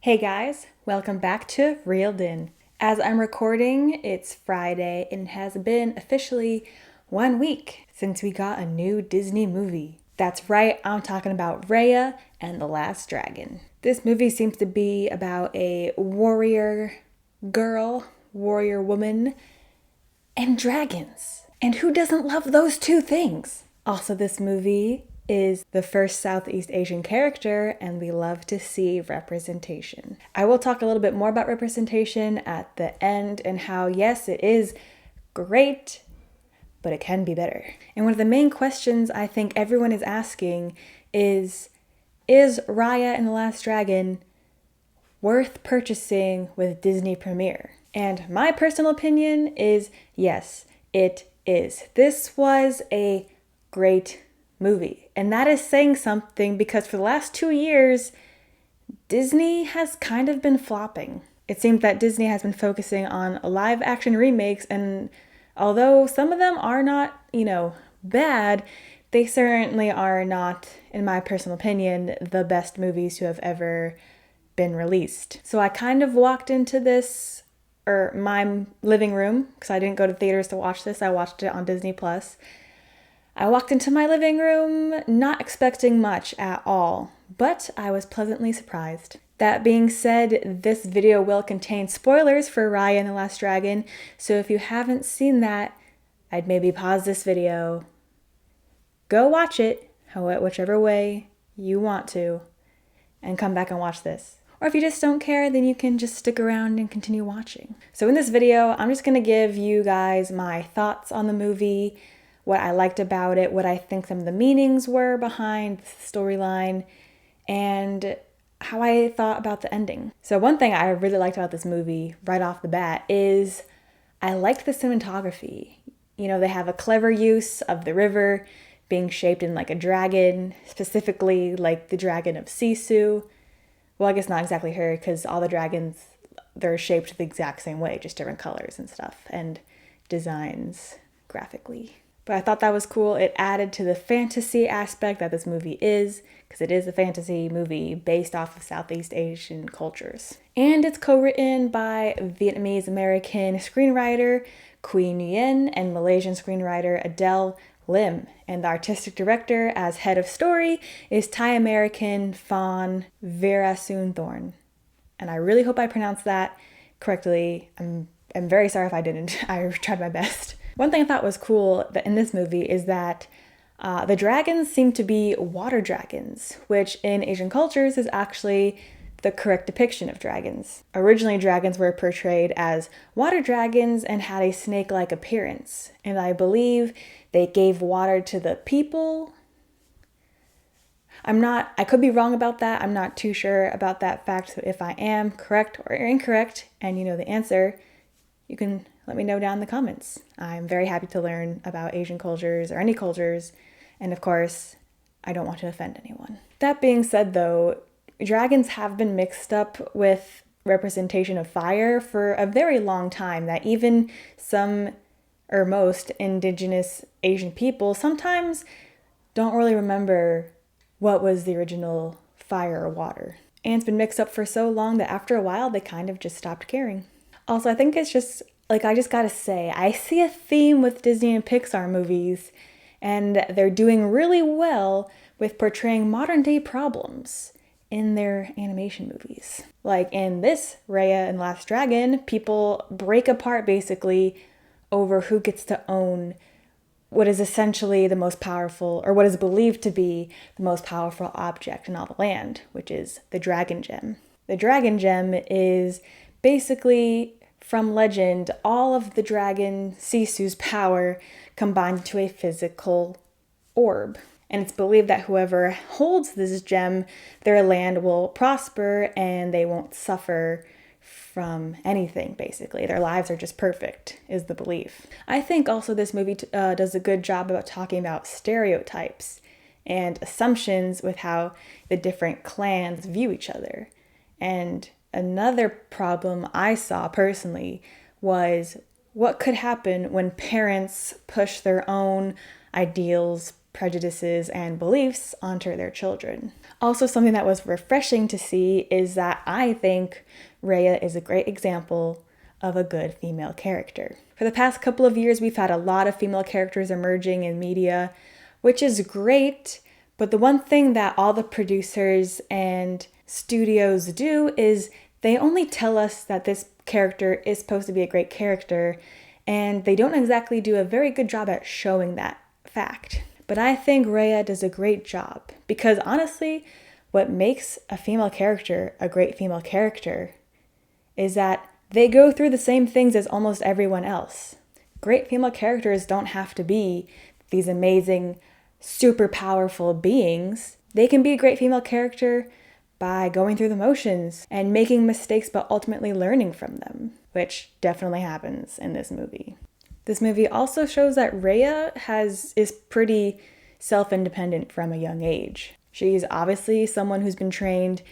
Hey guys, welcome back to Reeled In. As I'm recording, it's Friday and it has been officially 1 week since we got a new Disney movie. That's right, I'm talking about Raya and the Last Dragon. This movie seems to be about a warrior girl, warrior woman, and dragons. And who doesn't love those two things? Also, this movie is the first Southeast Asian character, and we love to see representation. I will talk a little bit more about representation at the end and how, yes, it is great, but it can be better. And one of the main questions I think everyone is asking is Raya and the Last Dragon worth purchasing with Disney Premiere? And my personal opinion is yes, it is. This was a great movie. And that is saying something because for the last 2 years, Disney has kind of been flopping. It seems that Disney has been focusing on live action remakes, and although some of them are not, bad, they certainly are not, in my personal opinion, the best movies to have ever been released. So I kind of walked into this, or my living room, because I didn't go to theaters to watch this, I watched it on Disney Plus. I walked into my living room not expecting much at all, but I was pleasantly surprised. That being said, this video will contain spoilers for Raya and the Last Dragon, so if you haven't seen that, I'd maybe pause this video, go watch it, whichever way you want to, and come back and watch this. Or if you just don't care, then you can just stick around and continue watching. So in this video, I'm just gonna give you guys my thoughts on the movie, what I liked about it, what I think some of the meanings were behind the storyline, and how I thought about the ending. So one thing I really liked about this movie right off the bat is I liked the cinematography. They have a clever use of the river being shaped in like a dragon, specifically like the dragon of Sisu. Well, I guess not exactly her, because all the dragons, they're shaped the exact same way, just different colors and stuff, and designs graphically. But I thought that was cool. It added to the fantasy aspect that this movie is, because it is a fantasy movie based off of Southeast Asian cultures. And it's co-written by Vietnamese-American screenwriter Quy Nguyen and Malaysian screenwriter Adele Lim. And the artistic director as head of story is Thai-American Phan Virasunthorn. And I really hope I pronounced that correctly. I'm very sorry if I didn't. I tried my best. One thing I thought was cool in this movie is that the dragons seem to be water dragons, which in Asian cultures is actually the correct depiction of dragons. Originally, dragons were portrayed as water dragons and had a snake-like appearance, and I believe they gave water to the people. I could be wrong about that. I'm not too sure about that fact, so if I am correct or incorrect and you know the answer, you can let me know down in the comments. I'm very happy to learn about Asian cultures or any cultures, and of course, I don't want to offend anyone. That being said though, dragons have been mixed up with representation of fire for a very long time, that even some or most indigenous Asian people sometimes don't really remember what was the original fire or water. And it's been mixed up for so long that after a while, they kind of just stopped caring. Also, I think it's just, I just gotta say, I see a theme with Disney and Pixar movies, and they're doing really well with portraying modern day problems in their animation movies. Like in this Raya and Last Dragon, people break apart basically over who gets to own what is essentially the most powerful, or what is believed to be the most powerful object in all the land, which is the Dragon Gem. The Dragon Gem is basically, from legend, all of the dragon Sisu's power combined into a physical orb. And it's believed that whoever holds this gem, their land will prosper and they won't suffer from anything, basically. Their lives are just perfect, is the belief. I think also this movie does a good job about talking about stereotypes and assumptions with how the different clans view each other. And another problem I saw personally was what could happen when parents push their own ideals prejudices and beliefs onto their children. Also, something that was refreshing to see is that I think Raya is a great example of a good female character. For the past couple of years, we've had a lot of female characters emerging in media, which is great, but the one thing that all the producers and studios do is they only tell us that this character is supposed to be a great character, and they don't exactly do a very good job at showing that fact. But I think Raya does a great job because honestly, what makes a female character a great female character is that they go through the same things as almost everyone else. Great female characters don't have to be these amazing, super powerful beings. They can be a great female character by going through the motions and making mistakes but ultimately learning from them, which definitely happens in this movie. This movie also shows that Raya is pretty self-independent from a young age. She's obviously someone who's been trained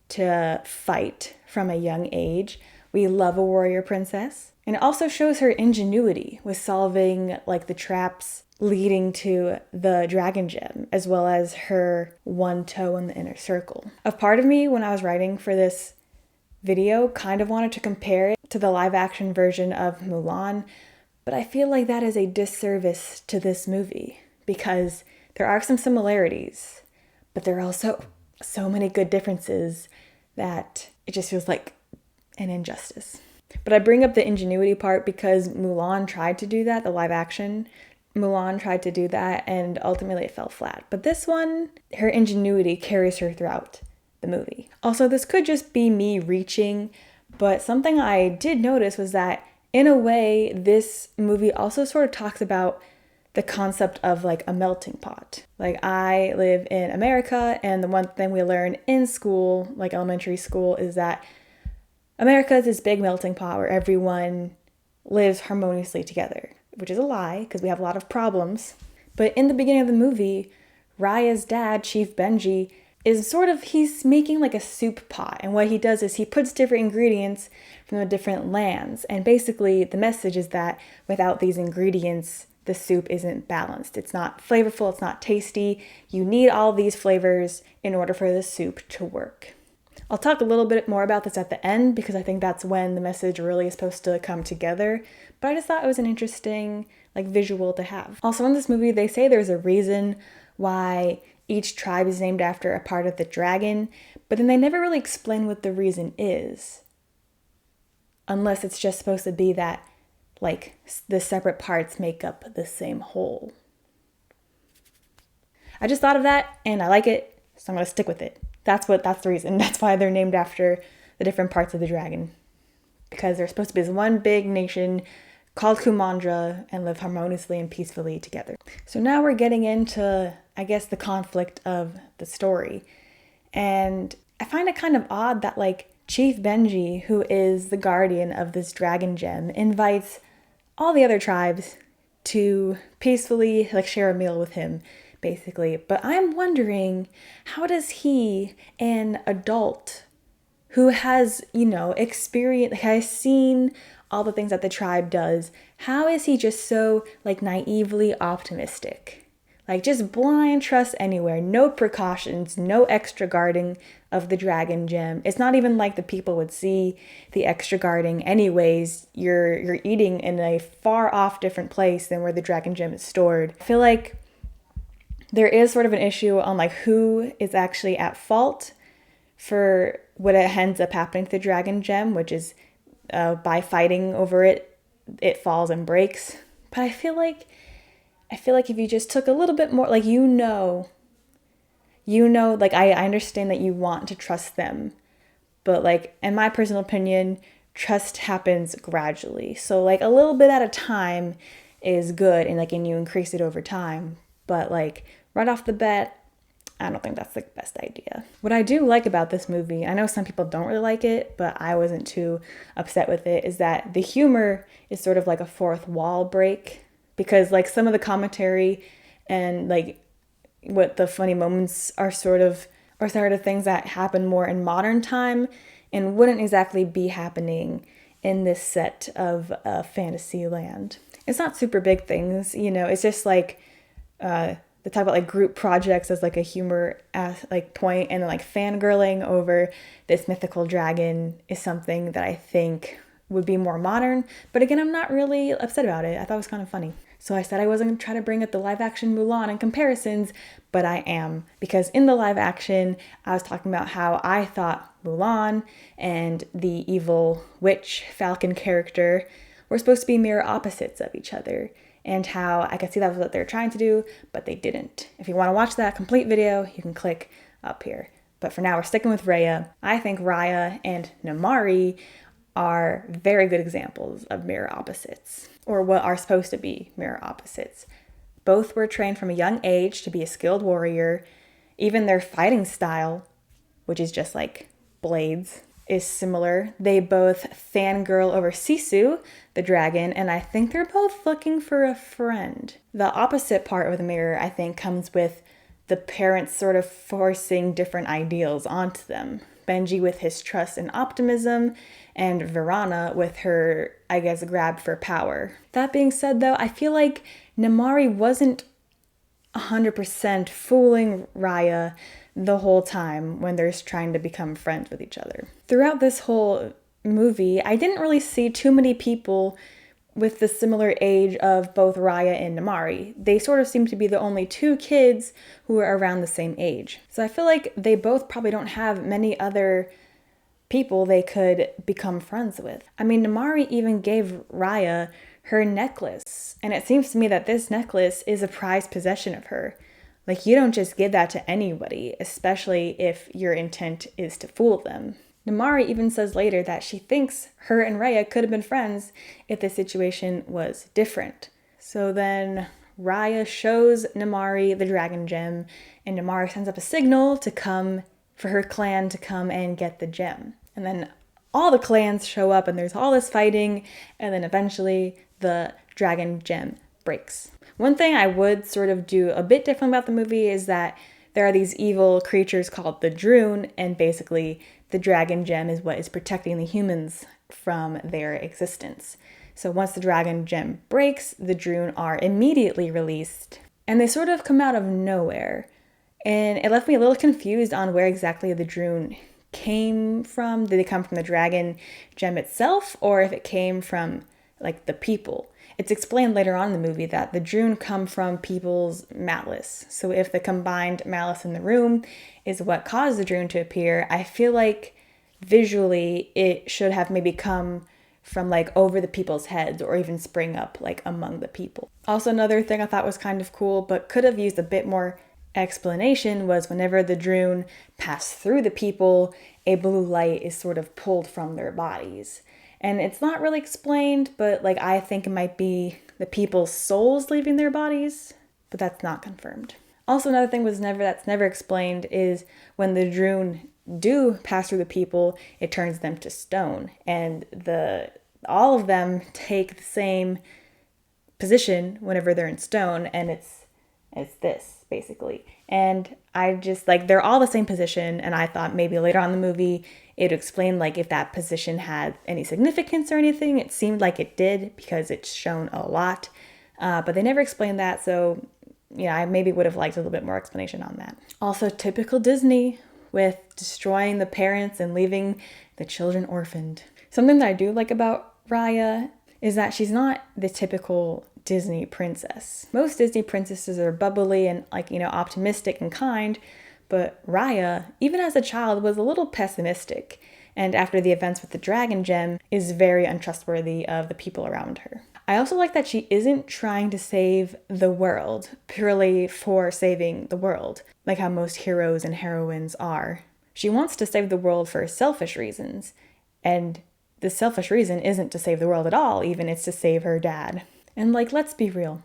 to fight from a young age. We love a warrior princess. And it also shows her ingenuity with solving like the traps leading to the dragon gem, as well as her one toe in the inner circle. A part of me, when I was writing for this video, kind of wanted to compare it to the live action version of Mulan, but I feel like that is a disservice to this movie because there are some similarities, but there are also so many good differences that it just feels like an injustice. But I bring up the ingenuity part because Mulan tried to do that, the live action Mulan tried to do that, and ultimately it fell flat. But this one, her ingenuity carries her throughout the movie. Also, this could just be me reaching, but something I did notice was that in a way, this movie also sort of talks about the concept of like a melting pot. Like I live in America, and the one thing we learn in school, like elementary school, is that America is this big melting pot where everyone lives harmoniously together, which is a lie because we have a lot of problems. But in the beginning of the movie, Raya's dad, Chief Benji, he's making like a soup pot. And what he does is he puts different ingredients from the different lands. And basically the message is that without these ingredients, the soup isn't balanced. It's not flavorful, it's not tasty. You need all these flavors in order for the soup to work. I'll talk a little bit more about this at the end because I think that's when the message really is supposed to come together. But I just thought it was an interesting visual to have. Also in this movie, they say there's a reason why each tribe is named after a part of the dragon, but then they never really explain what the reason is. Unless it's just supposed to be that the separate parts make up the same whole. I just thought of that and I like it, so I'm gonna stick with it. That's the reason. That's why they're named after the different parts of the dragon. Because they're supposed to be this one big nation called Kumandra and live harmoniously and peacefully together. So now we're getting into, I guess, the conflict of the story. And I find it kind of odd that Chief Benji, who is the guardian of this dragon gem, invites all the other tribes to peacefully share a meal with him, basically. But I'm wondering, how does he, an adult who has, experience, has seen all the things that the tribe does, how is he just so naively optimistic? Just blind trust anywhere, no precautions, no extra guarding of the dragon gem. It's not even like the people would see the extra guarding anyways. You're eating in a far off different place than where the dragon gem is stored. I feel like there is sort of an issue on who is actually at fault for what ends up happening to the dragon gem, which is by fighting over it, it falls and breaks. But I feel like if you just took a little bit more, I understand that you want to trust them, but in my personal opinion, trust happens gradually. So a little bit at a time is good, and you increase it over time. But right off the bat, I don't think that's the best idea. What I do like about this movie, I know some people don't really like it, but I wasn't too upset with it, is that the humor is sort of like a fourth wall break. Because some of the commentary and what the funny moments are sort of things that happen more in modern time and wouldn't exactly be happening in this set of fantasy land. It's not super big things, it's just they talk about like group projects as like a humor like point, and then like fangirling over this mythical dragon is something that I think would be more modern. But again, I'm not really upset about it. I thought it was kind of funny. So I said I wasn't going to try to bring up the live action Mulan and comparisons, but I am. Because in the live action, I was talking about how I thought Mulan and the evil witch falcon character were supposed to be mirror opposites of each other, and how I could see that was what they were trying to do, but they didn't. If you want to watch that complete video, you can click up here. But for now, we're sticking with Raya. I think Raya and Namaari are very good examples of mirror opposites, or what are supposed to be mirror opposites. Both were trained from a young age to be a skilled warrior. Even their fighting style, which is just like blades, is similar. They both fangirl over Sisu, the dragon, and I think they're both looking for a friend. The opposite part of the mirror, I think, comes with the parents sort of forcing different ideals onto them. Benji with his trust and optimism, and Verana with her, I guess, grab for power. That being said, though, I feel like Namaari wasn't 100% fooling Raya the whole time when they're trying to become friends with each other. Throughout this whole movie, I didn't really see too many people with the similar age of both Raya and Namaari. They sort of seem to be the only two kids who are around the same age. So I feel like they both probably don't have many other people they could become friends with. I mean, Namaari even gave Raya her necklace, and it seems to me that this necklace is a prized possession of her. Like, you don't just give that to anybody, especially if your intent is to fool them. Namaari even says later that she thinks her and Raya could have been friends if the situation was different. So then Raya shows Namaari the dragon gem, and Namaari sends up a signal to come, for her clan to come and get the gem. And then all the clans show up and there's all this fighting, and then eventually the dragon gem breaks. One thing I would sort of do a bit different about the movie is that there are these evil creatures called the Droon, and basically the dragon gem is what is protecting the humans from their existence. So once the dragon gem breaks, the Droon are immediately released, and they sort of come out of nowhere. And it left me a little confused on where exactly the Droon came from. Did they come from the dragon gem itself, or if it came from like the people? It's explained later on in the movie that the Droon come from people's malice. So if the combined malice in the room is what caused the Droon to appear, I feel like visually it should have maybe come from like over the people's heads, or even spring up like among the people. Also, another thing I thought was kind of cool but could have used a bit more explanation was whenever the Droon pass through the people, a blue light is sort of pulled from their bodies. And it's not really explained, but like I think it might be the people's souls leaving their bodies, but that's not confirmed. Also, another thing that's never explained is when the Droon do pass through the people, it turns them to stone, and all of them take the same position whenever they're in stone, and it's this basically. And I just like, they're all the same position, and I thought maybe later on in the movie it explained like if that position had any significance or anything. It seemed like it did because it's shown a lot, but they never explained that. So yeah, I maybe would have liked a little bit more explanation on that. Also, typical Disney with destroying the parents and leaving the children orphaned. Something that I do like about Raya is that she's not the typical Disney princess. Most Disney princesses are bubbly and optimistic and kind, but Raya, even as a child, was a little pessimistic, and after the events with the dragon gem, is very untrustworthy of the people around her. I also like that she isn't trying to save the world purely for saving the world, like how most heroes and heroines are. She wants to save the world for selfish reasons, and the selfish reason isn't to save the world at all, even it's to save her dad. And let's be real.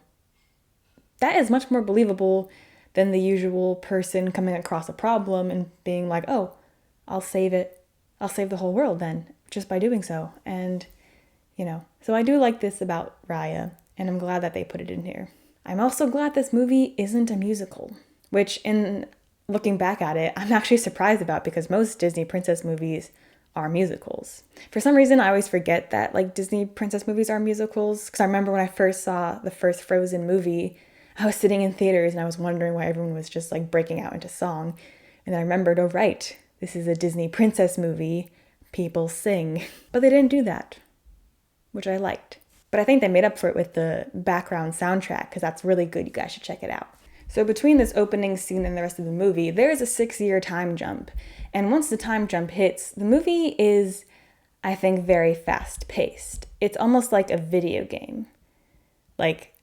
That is much more believable than the usual person coming across a problem and being like, oh, I'll save it. I'll save the whole world then, just by doing so. And, so I do like this about Raya, and I'm glad that they put it in here. I'm also glad this movie isn't a musical, which in looking back at it, I'm actually surprised about, because most Disney princess movies are musicals. For some reason, I always forget that Disney princess movies are musicals, because I remember when I first saw the first Frozen movie, I was sitting in theaters and I was wondering why everyone was just like breaking out into song. And then I remembered, oh, right, this is a Disney princess movie. People sing. But they didn't do that, which I liked. But I think they made up for it with the background soundtrack because that's really good. You guys should check it out. So between this opening scene and the rest of the movie, there is a 6-year time jump. And once the time jump hits, the movie is, I think, very fast paced. It's almost like a video game. Like,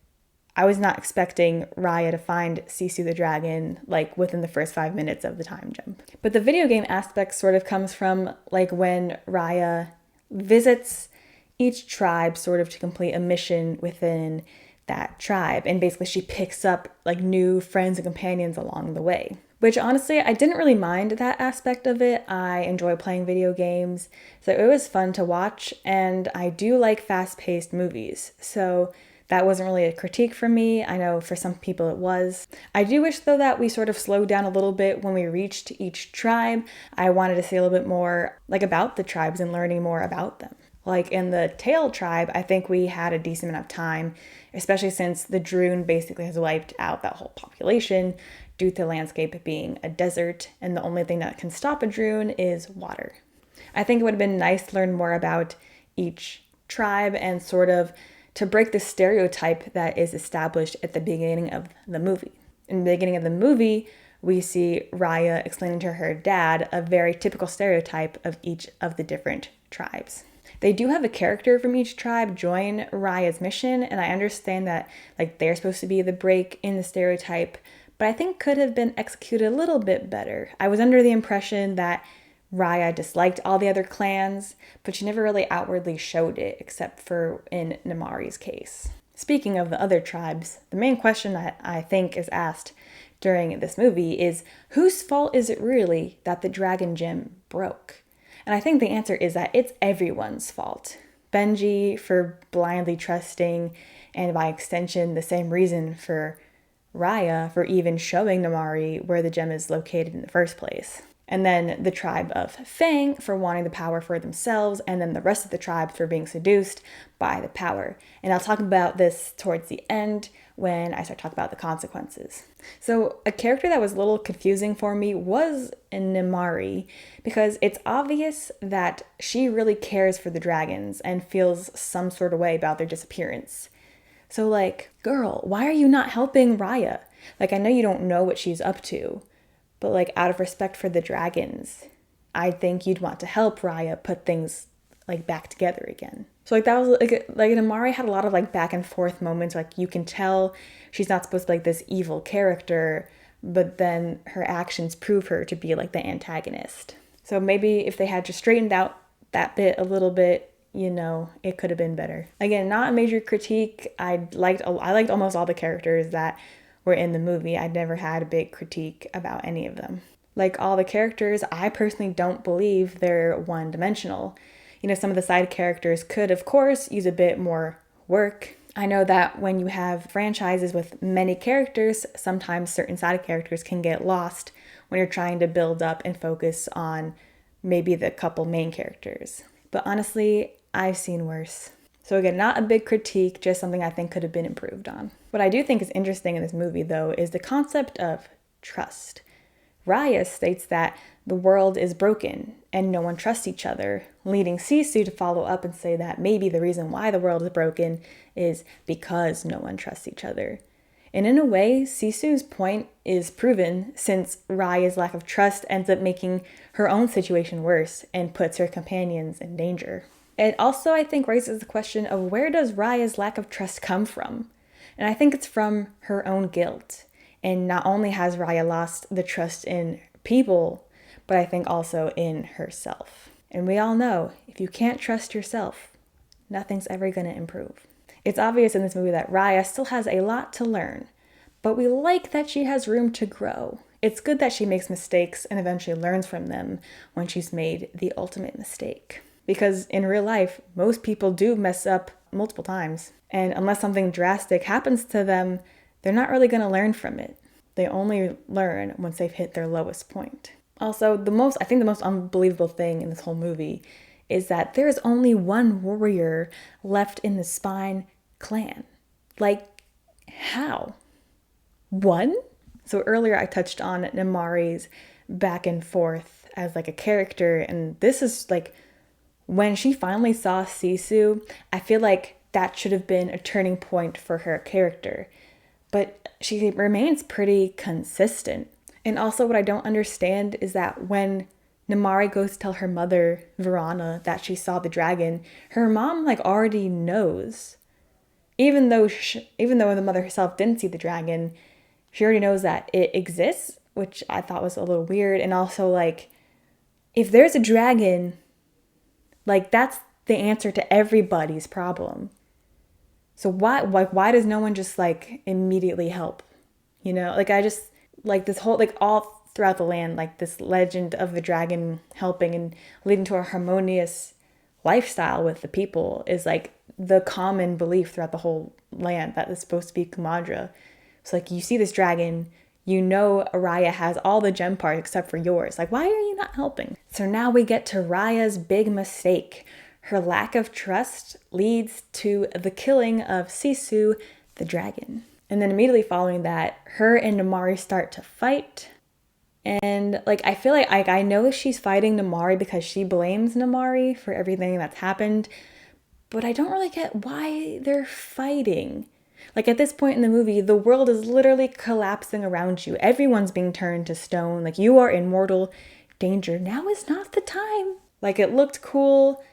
I was not expecting Raya to find Sisu the dragon like within the first 5 minutes of the time jump. But the video game aspect sort of comes from like when Raya visits each tribe sort of to complete a mission within that tribe, and basically she picks up like new friends and companions along the way. Which honestly, I didn't really mind that aspect of it. I enjoy playing video games, so it was fun to watch, and I do like fast-paced movies. So that wasn't really a critique for me. I know for some people it was. I do wish though that we sort of slowed down a little bit when we reached each tribe. I wanted to see a little bit more like about the tribes and learning more about them. Like in the Tail tribe, I think we had a decent amount of time, especially since the Droon basically has wiped out that whole population due to the landscape being a desert, and the only thing that can stop a Droon is water. I think it would have been nice to learn more about each tribe and sort of to break the stereotype that is established at the beginning of the movie. In the beginning of the movie, we see Raya explaining to her dad a very typical stereotype of each of the different tribes. They do have a character from each tribe join Raya's mission, and I understand that like they're supposed to be the break in the stereotype, but I think could have been executed a little bit better. I was under the impression that Raya disliked all the other clans, but she never really outwardly showed it, except for in Namari's case. Speaking of the other tribes, the main question that I think is asked during this movie is, whose fault is it really that the dragon gem broke? And I think the answer is that it's everyone's fault. Benji for blindly trusting, and by extension, the same reason for Raya for even showing Namari where the gem is located in the first place. And then the tribe of Fang for wanting the power for themselves, and then the rest of the tribe for being seduced by the power. And I'll talk about this towards the end when I start talking about the consequences. So a character that was a little confusing for me was Namari, because it's obvious that she really cares for the dragons and feels some sort of way about their disappearance. So like, girl, why are you not helping Raya? Like, I know you don't know what she's up to, but like out of respect for the dragons, I think you'd want to help Raya put things like back together again. So like that was like Namari had a lot of like back and forth moments. Like you can tell she's not supposed to be like this evil character, but then her actions prove her to be like the antagonist. So maybe if they had just straightened out that bit a little bit, you know, it could have been better. Again, not a major critique. I liked almost all the characters that were in the movie. I'd never had a big critique about any of them. Like all the characters, I personally don't believe they're one-dimensional. You know, some of the side characters could, of course, use a bit more work. I know that when you have franchises with many characters, sometimes certain side characters can get lost when you're trying to build up and focus on maybe the couple main characters. But honestly, I've seen worse. So again, not a big critique, just something I think could have been improved on. What I do think is interesting in this movie, though, is the concept of trust. Raya states that the world is broken and no one trusts each other, leading Sisu to follow up and say that maybe the reason why the world is broken is because no one trusts each other. And in a way, Sisu's point is proven, since Raya's lack of trust ends up making her own situation worse and puts her companions in danger. It also, I think, raises the question of where does Raya's lack of trust come from? And I think it's from her own guilt. And not only has Raya lost the trust in people, but I think also in herself. And we all know, if you can't trust yourself, nothing's ever going to improve. It's obvious in this movie that Raya still has a lot to learn, but we like that she has room to grow. It's good that she makes mistakes and eventually learns from them when she's made the ultimate mistake. Because in real life, most people do mess up multiple times. And unless something drastic happens to them, they're not really going to learn from it. They only learn once they've hit their lowest point. Also, the most unbelievable thing in this whole movie is that there is only one warrior left in the Spine clan. Like, how? one. So earlier I touched on Namari's back and forth as like a character, and this is like when she finally saw Sisu, I feel like that should have been a turning point for her character. But she remains pretty consistent. And also, what I don't understand is that when Namari goes to tell her mother, Verana, that she saw the dragon, her mom like already knows. Even though the mother herself didn't see the dragon, she already knows that it exists, which I thought was a little weird. And also, like, if there's a dragon, like that's the answer to everybody's problem. So why does no one just like immediately help? Like I just like this whole like all throughout the land, like this legend of the dragon helping and leading to a harmonious lifestyle with the people is like the common belief throughout the whole land that is supposed to be Kumadra. So like you see this dragon, Raya has all the gem parts except for yours. Like, why are you not helping? So now we get to Raya's big mistake. Her lack of trust leads to the killing of Sisu, the dragon. And then immediately following that, her and Namari start to fight. And like I feel like I know she's fighting Namari because she blames Namari for everything that's happened, but I don't really get why they're fighting. Like at this point in the movie, the world is literally collapsing around you. Everyone's being turned to stone. Like you are in mortal danger. Now is not the time. Like it looked cool,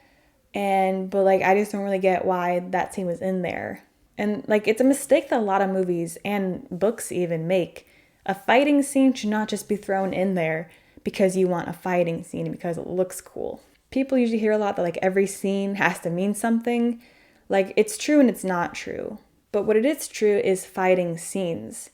but like I just don't really get why that scene was in there. And like it's a mistake that a lot of movies and books even make. A fighting scene should not just be thrown in there because you want a fighting scene and because it looks cool. People usually hear a lot that like every scene has to mean something. Like it's true and it's not true. But what it is true is fighting scenes.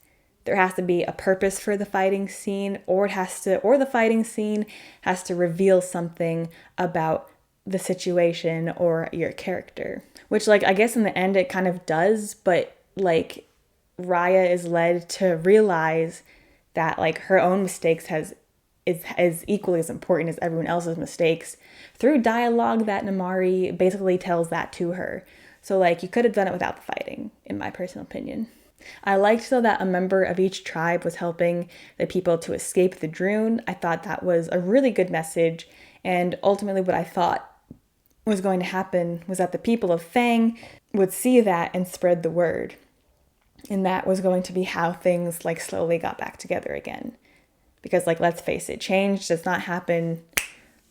There has to be a purpose for the fighting scene, or the fighting scene has to reveal something about the situation or your character. Which like I guess in the end it kind of does, but like Raya is led to realize that like her own mistakes is equally as important as everyone else's mistakes through dialogue that Namari basically tells that to her. So like you could have done it without the fighting, in my personal opinion. I liked though that a member of each tribe was helping the people to escape the Droon. I thought that was a really good message, and ultimately what I thought was going to happen was that the people of Fang would see that and spread the word. And that was going to be how things like slowly got back together again. Because like, let's face it, change does not happen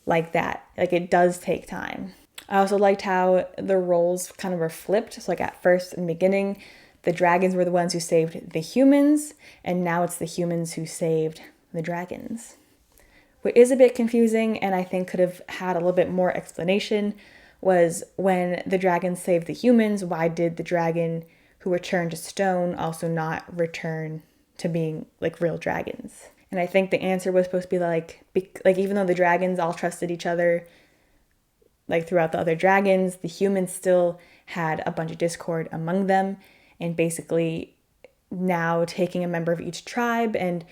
like that. Like it does take time. I also liked how the roles kind of were flipped. So like at first in the beginning, the dragons were the ones who saved the humans, and now it's the humans who saved the dragons. What is a bit confusing and I think could have had a little bit more explanation was when the dragons saved the humans, why did the dragon who returned to stone also not return to being like real dragons? And I think the answer was supposed to be like even though the dragons all trusted each other, like throughout the other dragons, the humans still had a bunch of discord among them, and basically now taking a member of each tribe and,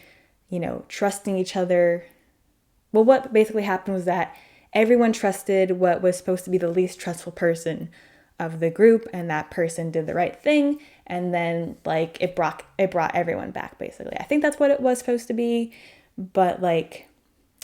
trusting each other. Well, what basically happened was that everyone trusted what was supposed to be the least trustful person of the group, and that person did the right thing, and then like it brought everyone back basically. I think that's what it was supposed to be, but like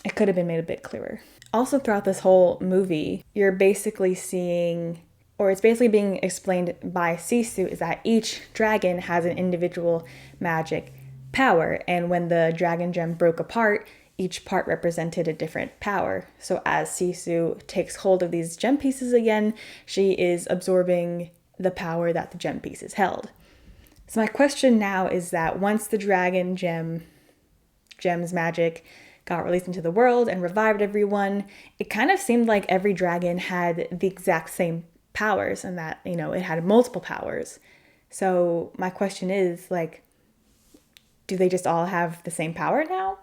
it could have been made a bit clearer. Also throughout this whole movie, you're basically seeing, or it's basically being explained by Sisu, is that each dragon has an individual magic power, and when the dragon gem broke apart, each part represented a different power. So as Sisu takes hold of these gem pieces again, she is absorbing the power that the gem pieces held. So my question now is that once the dragon gem's magic got released into the world and revived everyone, it kind of seemed like every dragon had the exact same powers, and that, it had multiple powers. So my question is like, do they just all have the same power now?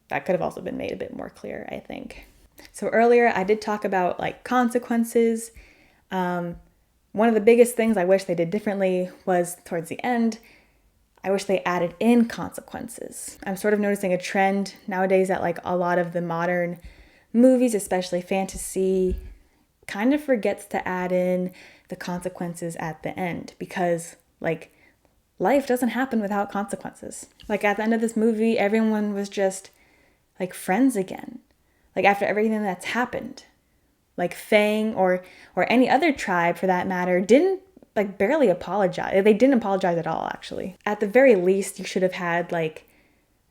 That could have also been made a bit more clear, I think. So earlier I did talk about like consequences. One of the biggest things I wish they did differently was towards the end, I wish they added in consequences. I'm sort of noticing a trend nowadays that like a lot of the modern movies, especially fantasy, kind of forgets to add in the consequences at the end, because like life doesn't happen without consequences. Like at the end of this movie, everyone was just like friends again. Like after everything that's happened. Like Fang or any other tribe for that matter didn't like barely apologize. They didn't apologize at all, actually. At the very least, you should have had like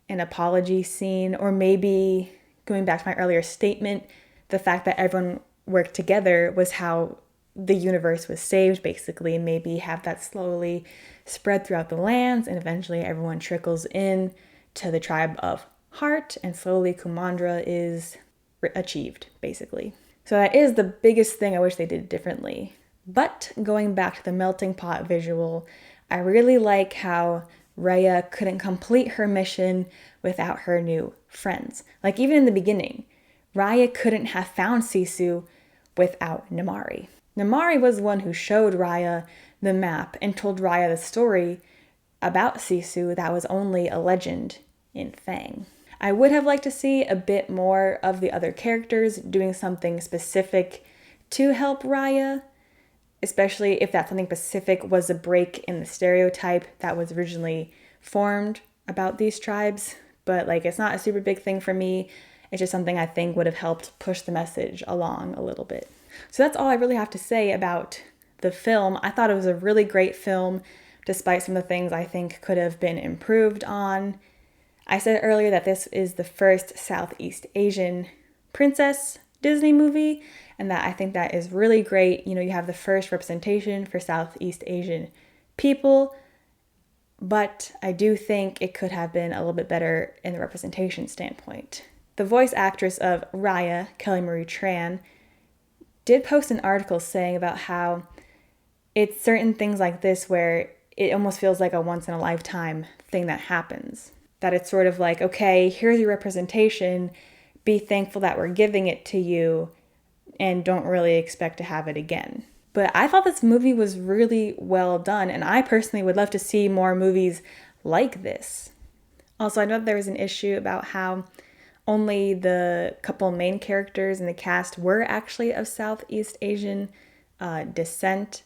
an apology scene, or maybe going back to my earlier statement, the fact that everyone worked together was how the universe was saved, basically, and maybe have that slowly spread throughout the lands, and eventually everyone trickles in to the tribe of Heart, and slowly Kumandra is achieved, basically. So that is the biggest thing I wish they did differently. But going back to the melting pot visual, I really like how Raya couldn't complete her mission without her new friends. Like even in the beginning, Raya couldn't have found Sisu without Namari. Namari was the one who showed Raya the map and told Raya the story about Sisu that was only a legend in Fang. I would have liked to see a bit more of the other characters doing something specific to help Raya, especially if that something specific was a break in the stereotype that was originally formed about these tribes. But like, it's not a super big thing for me. It's just something I think would have helped push the message along a little bit. So that's all I really have to say about the film. I thought it was a really great film, despite some of the things I think could have been improved on. I said earlier that this is the first Southeast Asian princess Disney movie, and that I think that is really great. You know, you have the first representation for Southeast Asian people, but I do think it could have been a little bit better in the representation standpoint. The voice actress of Raya, Kelly Marie Tran, did post an article saying about how it's certain things like this where it almost feels like a once-in-a-lifetime thing that happens. That it's sort of like, okay, here's your representation, be thankful that we're giving it to you, and don't really expect to have it again. But I thought this movie was really well done, and I personally would love to see more movies like this. Also, I know that there was an issue about how only the couple main characters in the cast were actually of Southeast Asian descent.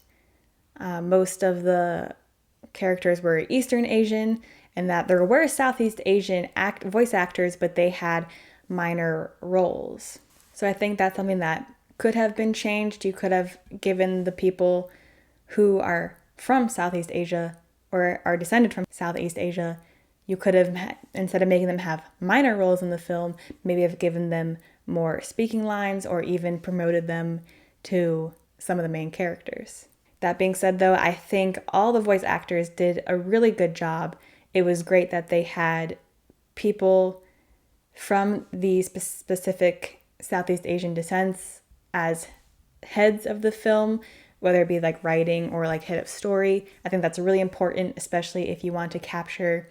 Most of the characters were Eastern Asian, and that there were Southeast Asian voice actors, but they had minor roles. So I think that's something that could have been changed. You could have given the people who are from Southeast Asia or are descended from Southeast Asia, you could have, instead of making them have minor roles in the film, maybe have given them more speaking lines or even promoted them to some of the main characters. That being said, though, I think all the voice actors did a really good job. It was great that they had people from the specific Southeast Asian descents as heads of the film, whether it be like writing or like head of story. I think that's really important, especially if you want to capture,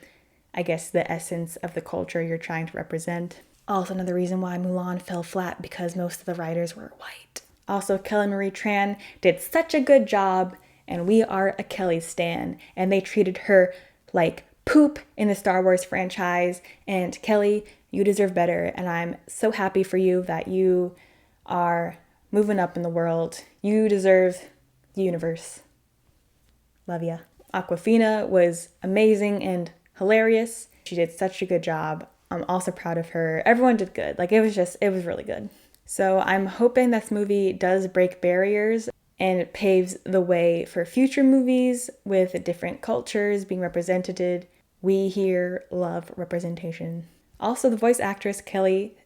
I guess, the essence of the culture you're trying to represent. Also, another reason why Mulan fell flat, because most of the writers were white. Also, Kelly Marie Tran did such a good job, and we are a Kelly stan, and they treated her like poop in the Star Wars franchise. And Kelly, you deserve better, and I'm so happy for you that you are moving up in the world. You deserve the universe. Love ya. Awkwafina was amazing and hilarious. She did such a good job. I'm also proud of her. Everyone did good. Like, it was really good. So I'm hoping this movie does break barriers and it paves the way for future movies with different cultures being represented. We here love representation. Also, the voice actress Kelly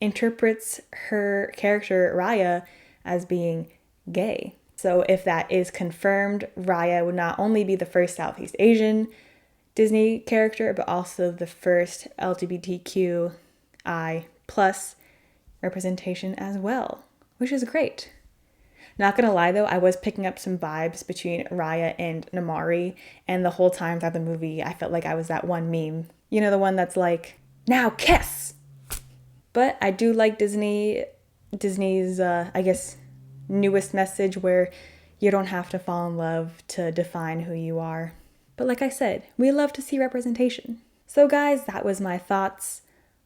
interprets her character Raya as being gay. So if that is confirmed, Raya would not only be the first Southeast Asian Disney character, but also the first LGBTQI plus representation as well, which is great. Not gonna lie though, I was picking up some vibes between Raya and Namari, and the whole time throughout the movie, I felt like I was that one meme. You know, the one that's like, now kiss! But I do like Disney's, I guess, newest message where you don't have to fall in love to define who you are. But like I said, we love to see representation. So guys, that was my thoughts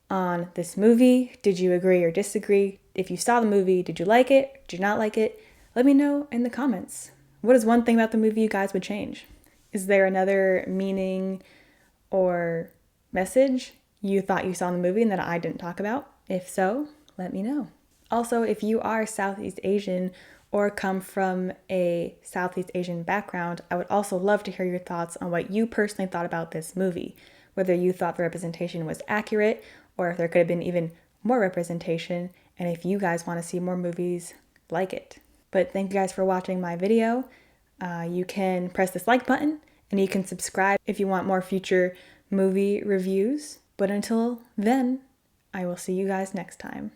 on this movie. Did you agree or disagree? If you saw the movie, did you like it? Did you not like it? Let me know in the comments. What is one thing about the movie you guys would change? Is there another meaning or message you thought you saw in the movie and that I didn't talk about? If so, let me know. Also, if you are Southeast Asian or come from a Southeast Asian background, I would also love to hear your thoughts on what you personally thought about this movie. Whether you thought the representation was accurate or if there could have been even more representation, and if you guys want to see more movies like it. But thank you guys for watching my video. You can press this like button and you can subscribe if you want more future movie reviews. But until then, I will see you guys next time.